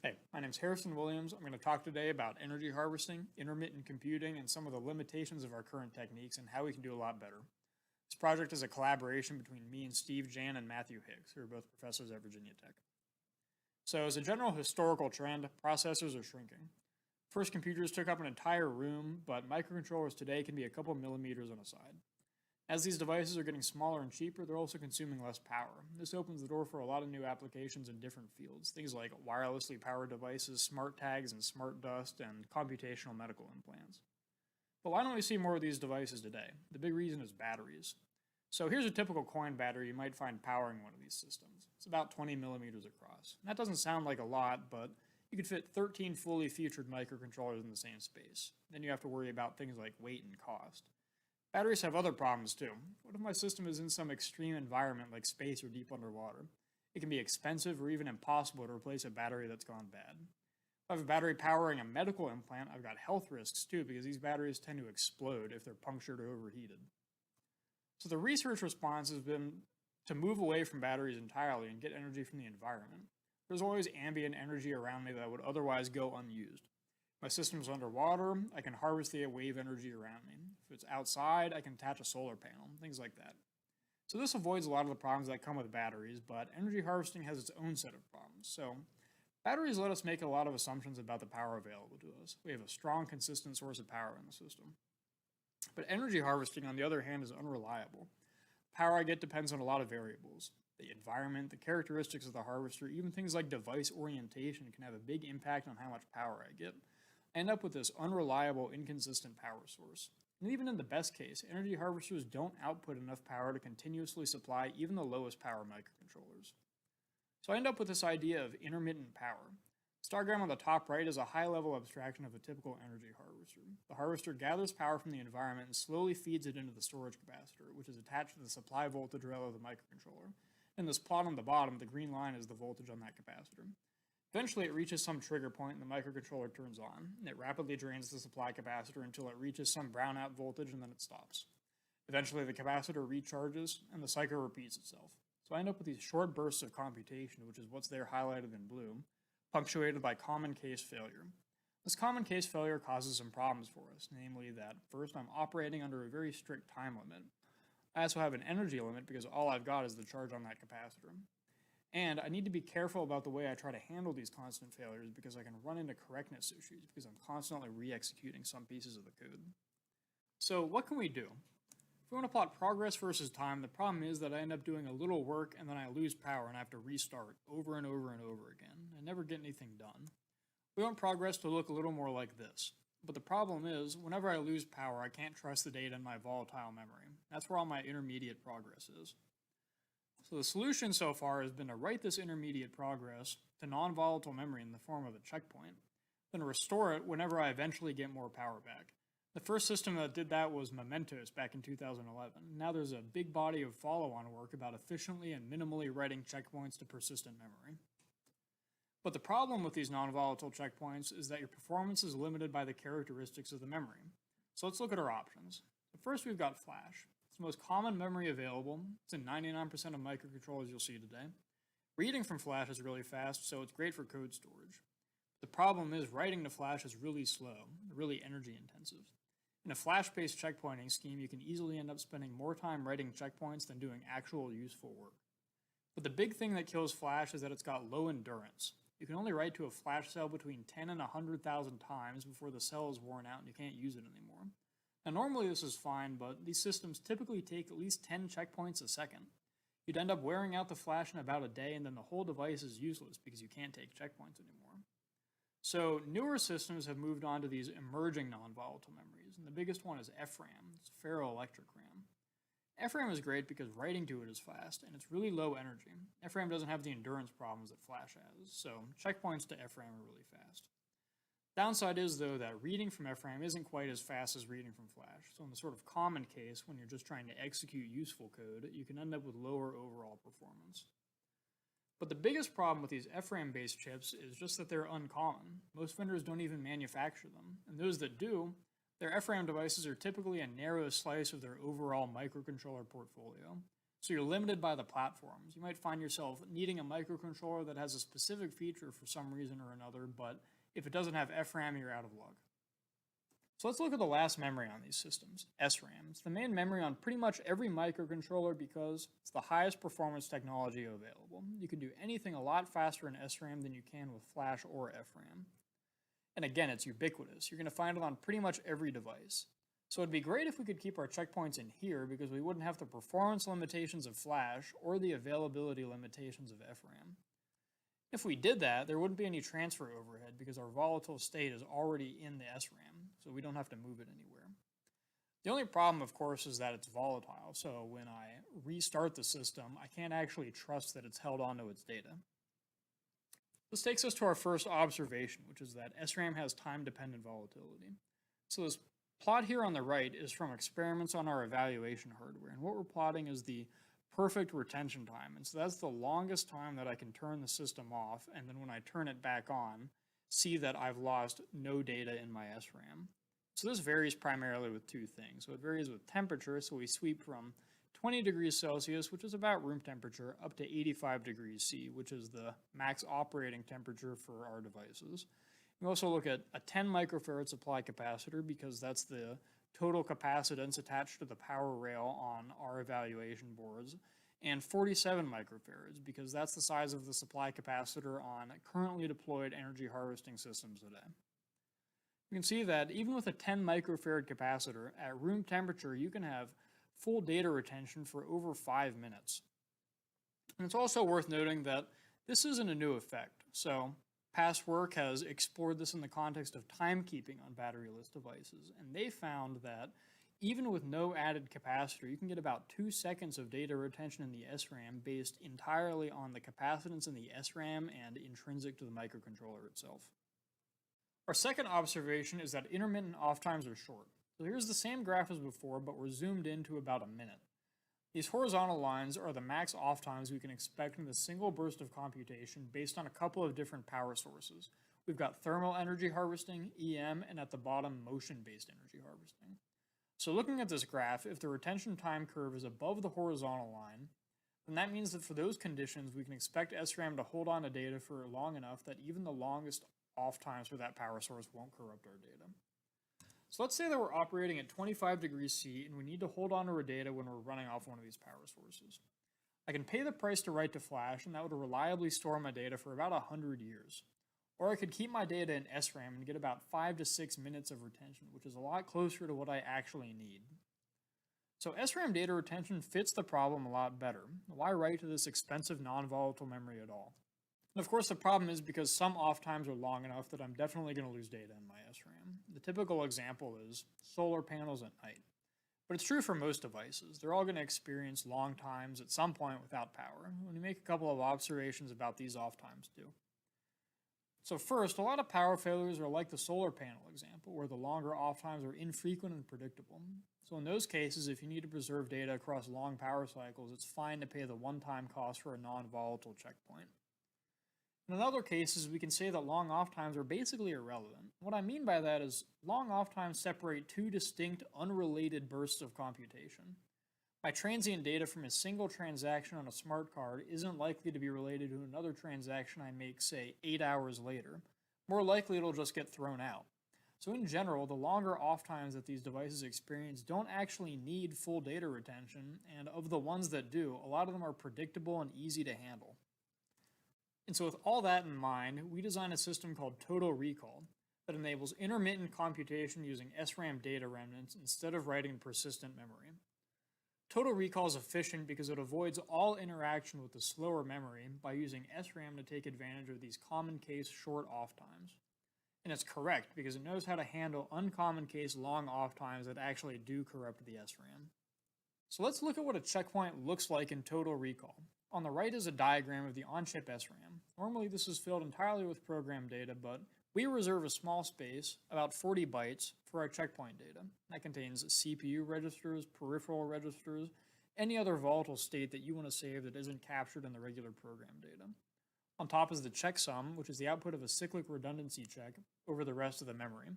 Hey, my name's Harrison Williams. I'm going to talk today about energy harvesting, intermittent computing, and some of the limitations of our current techniques and how we can do a lot better. This project is a collaboration between me and Steve Jan and Matthew Hicks, who are both professors at Virginia Tech. So, as a general historical trend, processors are shrinking. First, computers took up an entire room, but microcontrollers today can be a couple millimeters on a side. As these devices are getting smaller and cheaper, they're also consuming less power. This opens the door for a lot of new applications in different fields, things like wirelessly powered devices, smart tags and smart dust, and computational medical implants. But why don't we see more of these devices today? The big reason is batteries. So here's a typical coin battery you might find powering one of these systems. It's about 20 millimeters across. And that doesn't sound like a lot, but you could fit 13 fully featured microcontrollers in the same space. Then you have to worry about things like weight and cost. Batteries have other problems too. What if my system is in some extreme environment like space or deep underwater? It can be expensive or even impossible to replace a battery that's gone bad. If I have a battery powering a medical implant, I've got health risks too because these batteries tend to explode if they're punctured or overheated. So the research response has been to move away from batteries entirely and get energy from the environment. There's always ambient energy around me that would otherwise go unused. My system's underwater, I can harvest the wave energy around me. If it's outside, I can attach a solar panel, things like that. So this avoids a lot of the problems that come with batteries, but energy harvesting has its own set of problems. So batteries let us make a lot of assumptions about the power available to us. We have a strong, consistent source of power in the system. But energy harvesting, on the other hand, is unreliable. The power I get depends on a lot of variables. The environment, the characteristics of the harvester, even things like device orientation can have a big impact on how much power I get. I end up with this unreliable, inconsistent power source. And even in the best case, energy harvesters don't output enough power to continuously supply even the lowest power microcontrollers. So I end up with this idea of intermittent power. The stargram on the top right is a high-level abstraction of a typical energy harvester. The harvester gathers power from the environment and slowly feeds it into the storage capacitor, which is attached to the supply voltage rail of the microcontroller. In this plot on the bottom, the green line is the voltage on that capacitor. Eventually, it reaches some trigger point and the microcontroller turns on. It rapidly drains the supply capacitor until it reaches some brownout voltage and then it stops. Eventually, the capacitor recharges and the cycle repeats itself. So I end up with these short bursts of computation, which is what's there highlighted in blue, punctuated by common case failure. This common case failure causes some problems for us, namely that first, I'm operating under a very strict time limit. I also have an energy limit because all I've got is the charge on that capacitor. And I need to be careful about the way I try to handle these constant failures because I can run into correctness issues because I'm constantly re-executing some pieces of the code. So what can we do? If we want to plot progress versus time, the problem is that I end up doing a little work and then I lose power and I have to restart over and over and over again and never get anything done. We want progress to look a little more like this. But the problem is, whenever I lose power, I can't trust the data in my volatile memory. That's where all my intermediate progress is. So the solution so far has been to write this intermediate progress to non-volatile memory in the form of a checkpoint, then restore it whenever I eventually get more power back. The first system that did that was Mementos back in 2011. Now there's a big body of follow-on work about efficiently and minimally writing checkpoints to persistent memory. But the problem with these non-volatile checkpoints is that your performance is limited by the characteristics of the memory. So let's look at our options. First, we've got flash. It's the most common memory available. It's in 99% of microcontrollers you'll see today. Reading from flash is really fast, so it's great for code storage. The problem is writing to flash is really slow, really energy intensive. In a flash-based checkpointing scheme, you can easily end up spending more time writing checkpoints than doing actual useful work. But the big thing that kills flash is that it's got low endurance. You can only write to a flash cell between 10 and 100,000 times before the cell is worn out and you can't use it anymore. Now normally this is fine, but these systems typically take at least 10 checkpoints a second. You'd end up wearing out the flash in about a day and then the whole device is useless because you can't take checkpoints anymore. So newer systems have moved on to these emerging non-volatile memories, and the biggest one is SRAM, it's ferroelectric RAM. SRAM is great because writing to it is fast and it's really low energy. SRAM doesn't have the endurance problems that flash has, so checkpoints to SRAM are really fast. Downside is, though, that reading from SRAM isn't quite as fast as reading from flash. So in the sort of common case, when you're just trying to execute useful code, you can end up with lower overall performance. But the biggest problem with these SRAM-based chips is just that they're uncommon. Most vendors don't even manufacture them, and those that do, their SRAM devices are typically a narrow slice of their overall microcontroller portfolio. So you're limited by the platforms. You might find yourself needing a microcontroller that has a specific feature for some reason or another, but if it doesn't have SRAM, you're out of luck. So let's look at the last memory on these systems, SRAM. It's the main memory on pretty much every microcontroller because it's the highest performance technology available. You can do anything a lot faster in SRAM than you can with Flash or FRAM. And again, it's ubiquitous. You're going to find it on pretty much every device. So it'd be great if we could keep our checkpoints in here because we wouldn't have the performance limitations of Flash or the availability limitations of FRAM. If we did that, there wouldn't be any transfer overhead because our volatile state is already in the SRAM, so we don't have to move it anywhere. The only problem, of course, is that it's volatile, so when I restart the system, I can't actually trust that it's held onto its data. This takes us to our first observation, which is that SRAM has time-dependent volatility. So this plot here on the right is from experiments on our evaluation hardware, and what we're plotting is the perfect retention time, and so that's the longest time that I can turn the system off, and then when I turn it back on, see that I've lost no data in my SRAM. So this varies primarily with two things. So it varies with temperature, so we sweep from 20 degrees Celsius, which is about room temperature, up to 85 degrees C, which is the max operating temperature for our devices. We also look at a 10 microfarad supply capacitor because that's the total capacitance attached to the power rail on our evaluation boards, and 47 microfarads because that's the size of the supply capacitor on currently deployed energy harvesting systems today. You can see that even with a 10 microfarad capacitor, at room temperature you can have full data retention for over 5 minutes. And it's also worth noting that this isn't a new effect. So past work has explored this in the context of timekeeping on batteryless devices, and they found that even with no added capacitor, you can get about 2 seconds of data retention in the SRAM based entirely on the capacitance in the SRAM and intrinsic to the microcontroller itself. Our second observation is that intermittent off times are short. So here's the same graph as before, but we're zoomed in to about a minute. These horizontal lines are the max off times we can expect in the single burst of computation based on a couple of different power sources. We've got thermal energy harvesting, EM, and at the bottom, motion-based energy harvesting. So looking at this graph, if the retention time curve is above the horizontal line, then that means that for those conditions, we can expect SRAM to hold on to data for long enough that even the longest off times for that power source won't corrupt our data. So let's say that we're operating at 25 degrees C and we need to hold on to our data when we're running off one of these power sources. I can pay the price to write to Flash and that would reliably store my data for about 100 years. Or I could keep my data in SRAM and get about 5 to 6 minutes of retention, which is a lot closer to what I actually need. So SRAM data retention fits the problem a lot better. Why write to this expensive non-volatile memory at all? And of course the problem is because some off times are long enough that I'm definitely going to lose data in my SRAM. The typical example is solar panels at night. But it's true for most devices. They're all going to experience long times at some point without power. Let me make a couple of observations about these off times too. So first, a lot of power failures are like the solar panel example, where the longer off times are infrequent and predictable. So in those cases, if you need to preserve data across long power cycles, it's fine to pay the one-time cost for a non-volatile checkpoint. In other cases, we can say that long off times are basically irrelevant. What I mean by that is long off times separate two distinct, unrelated bursts of computation. My transient data from a single transaction on a smart card isn't likely to be related to another transaction I make, say, 8 hours later. More likely it'll just get thrown out. So in general, the longer off times that these devices experience don't actually need full data retention, and of the ones that do, a lot of them are predictable and easy to handle. And so with all that in mind, we designed a system called Total Recall that enables intermittent computation using SRAM data remnants instead of writing persistent memory. Total Recall is efficient because it avoids all interaction with the slower memory by using SRAM to take advantage of these common case short off times. And it's correct because it knows how to handle uncommon case long off times that actually do corrupt the SRAM. So let's look at what a checkpoint looks like in Total Recall. On the right is a diagram of the on-chip SRAM. Normally this is filled entirely with program data, but we reserve a small space, about 40 bytes, for our checkpoint data. That contains CPU registers, peripheral registers, any other volatile state that you want to save that isn't captured in the regular program data. On top is the checksum, which is the output of a cyclic redundancy check over the rest of the memory.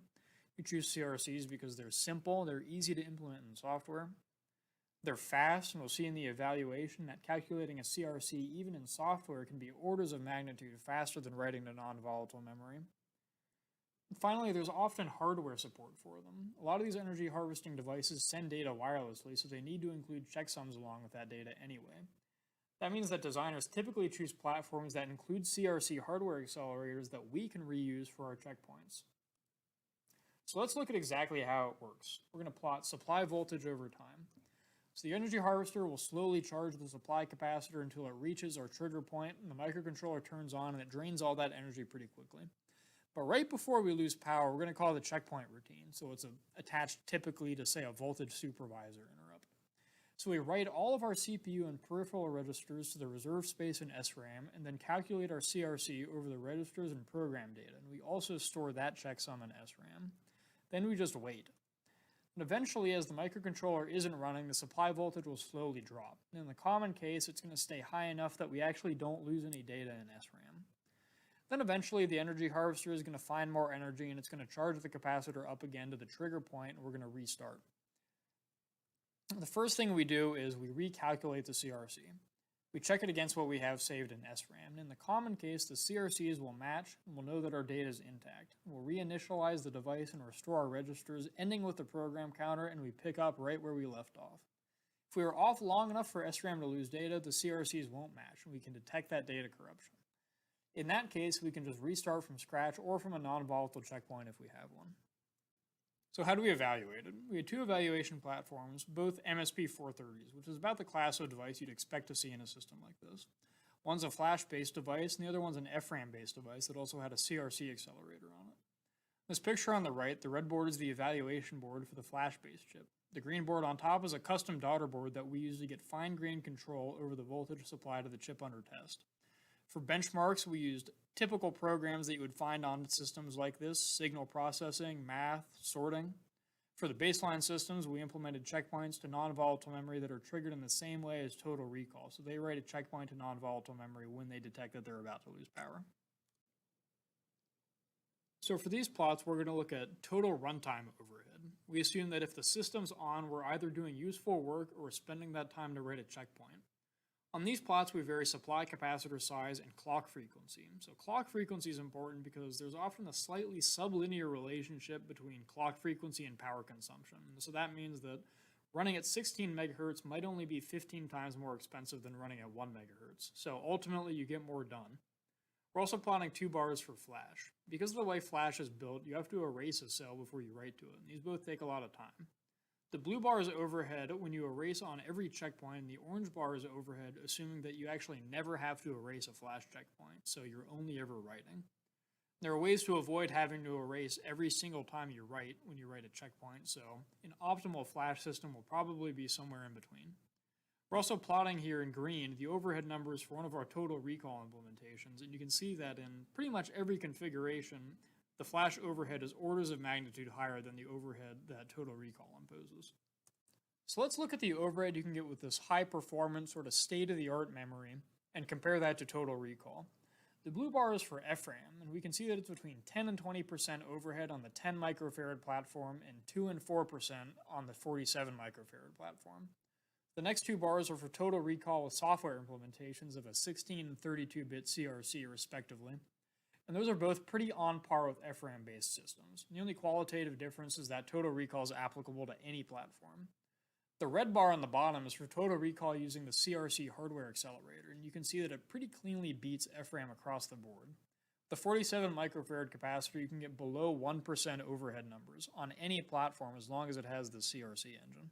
We choose CRCs because they're simple, they're easy to implement in software. They're fast, and we'll see in the evaluation that calculating a CRC even in software can be orders of magnitude faster than writing to non-volatile memory. And finally, there's often hardware support for them. A lot of these energy harvesting devices send data wirelessly, so they need to include checksums along with that data anyway. That means that designers typically choose platforms that include CRC hardware accelerators that we can reuse for our checkpoints. So let's look at exactly how it works. We're going to plot supply voltage over time. So the energy harvester will slowly charge the supply capacitor until it reaches our trigger point, and the microcontroller turns on and it drains all that energy pretty quickly. But right before we lose power, we're going to call the checkpoint routine. So it's attached typically to, say, a voltage supervisor interrupt. So we write all of our CPU and peripheral registers to the reserve space in SRAM, and then calculate our CRC over the registers and program data. And we also store that checksum in SRAM. Then we just wait. And eventually, as the microcontroller isn't running, the supply voltage will slowly drop. And in the common case, it's going to stay high enough that we actually don't lose any data in SRAM. Then eventually, the energy harvester is going to find more energy, and it's going to charge the capacitor up again to the trigger point, and we're going to restart. The first thing we do is we recalculate the CRC. We check it against what we have saved in SRAM. And in the common case, the CRCs will match, and we'll know that our data is intact. We'll reinitialize the device and restore our registers, ending with the program counter, and we pick up right where we left off. If we are off long enough for SRAM to lose data, the CRCs won't match, and we can detect that data corruption. In that case, we can just restart from scratch or from a non-volatile checkpoint if we have one. So how do we evaluate it? We had two evaluation platforms, both MSP 430s, which is about the class of device you'd expect to see in a system like this. One's a flash-based device, and the other one's an SRAM-based device that also had a CRC accelerator on it. This picture on the right, the red board is the evaluation board for the flash-based chip. The green board on top is a custom daughter board that we use to get fine-grained control over the voltage supply to the chip under test. For benchmarks, we used typical programs that you would find on systems like this: signal processing, math, sorting. For the baseline systems, we implemented checkpoints to non-volatile memory that are triggered in the same way as total recall. So they write a checkpoint to non-volatile memory when they detect that they're about to lose power. So for these plots, we're going to look at total runtime overhead. We assume that if the system's on, we're either doing useful work or spending that time to write a checkpoint. On these plots, we vary supply capacitor size and clock frequency. So clock frequency is important because there's often a slightly sublinear relationship between clock frequency and power consumption. So that means that running at 16 megahertz might only be 15 times more expensive than running at 1 megahertz. So ultimately, you get more done. We're also plotting two bars for flash. Because of the way flash is built, you have to erase a cell before you write to it, and these both take a lot of time. The blue bar is overhead when you erase on every checkpoint, and the orange bar is overhead, assuming that you actually never have to erase a flash checkpoint, so you're only ever writing. There are ways to avoid having to erase every single time you write when you write a checkpoint, so an optimal flash system will probably be somewhere in between. We're also plotting here in green the overhead numbers for one of our total recall implementations, and you can see that in pretty much every configuration, the flash overhead is orders of magnitude higher than the overhead that total recall imposes. So let's look at the overhead you can get with this high performance sort of state-of-the-art memory and compare that to total recall. The blue bar is for SRAM, and we can see that it's between 10 and 20% overhead on the 10 microfarad platform and 2 and 4% on the 47 microfarad platform. The next two bars are for total recall with software implementations of a 16 and 32-bit CRC respectively. And those are both pretty on par with SRAM-based systems. The only qualitative difference is that total recall is applicable to any platform. The red bar on the bottom is for total recall using the CRC hardware accelerator, and you can see that it pretty cleanly beats SRAM across the board. The 47 microfarad capacitor, you can get below 1% overhead numbers on any platform as long as it has the CRC engine.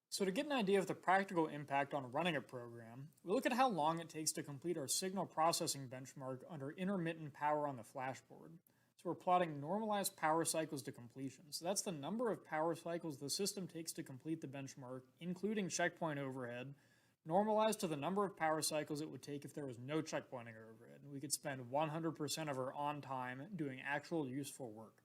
So to get an idea of the practical impact on running a program, we look at how long it takes to complete our signal processing benchmark under intermittent power on the flash board. So we're plotting normalized power cycles to completion. So that's the number of power cycles the system takes to complete the benchmark, including checkpoint overhead, normalized to the number of power cycles it would take if there was no checkpointing overhead. And we could spend 100% of our on time doing actual useful work.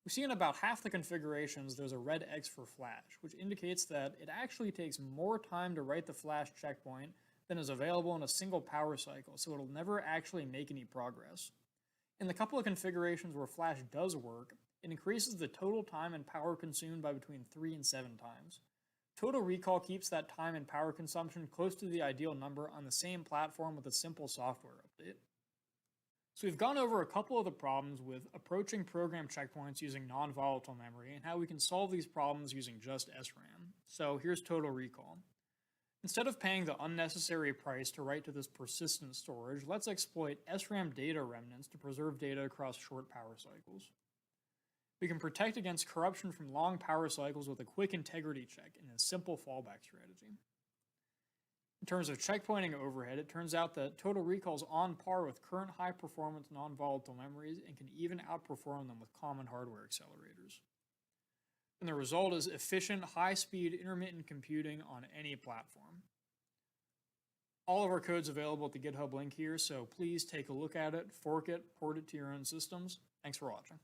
We see in about half the configurations there's a red X for flash, which indicates that it actually takes more time to write the flash checkpoint than is available in a single power cycle, so it'll never actually make any progress. In the couple of configurations where flash does work, it increases the total time and power consumed by between 3 and 7 times. Total Recall keeps that time and power consumption close to the ideal number on the same platform with a simple software update. So we've gone over a couple of the problems with approaching program checkpoints using non-volatile memory and how we can solve these problems using just SRAM. So here's Total Recall. Instead of paying the unnecessary price to write to this persistent storage, let's exploit SRAM data remnants to preserve data across short power cycles. We can protect against corruption from long power cycles with a quick integrity check and a simple fallback strategy. In terms of checkpointing overhead, it turns out that Total Recall is on par with current high-performance non-volatile memories and can even outperform them with common hardware accelerators. And the result is efficient, high-speed, intermittent computing on any platform. All of our code's available at the GitHub link here, so please take a look at it, fork it, port it to your own systems. Thanks for watching.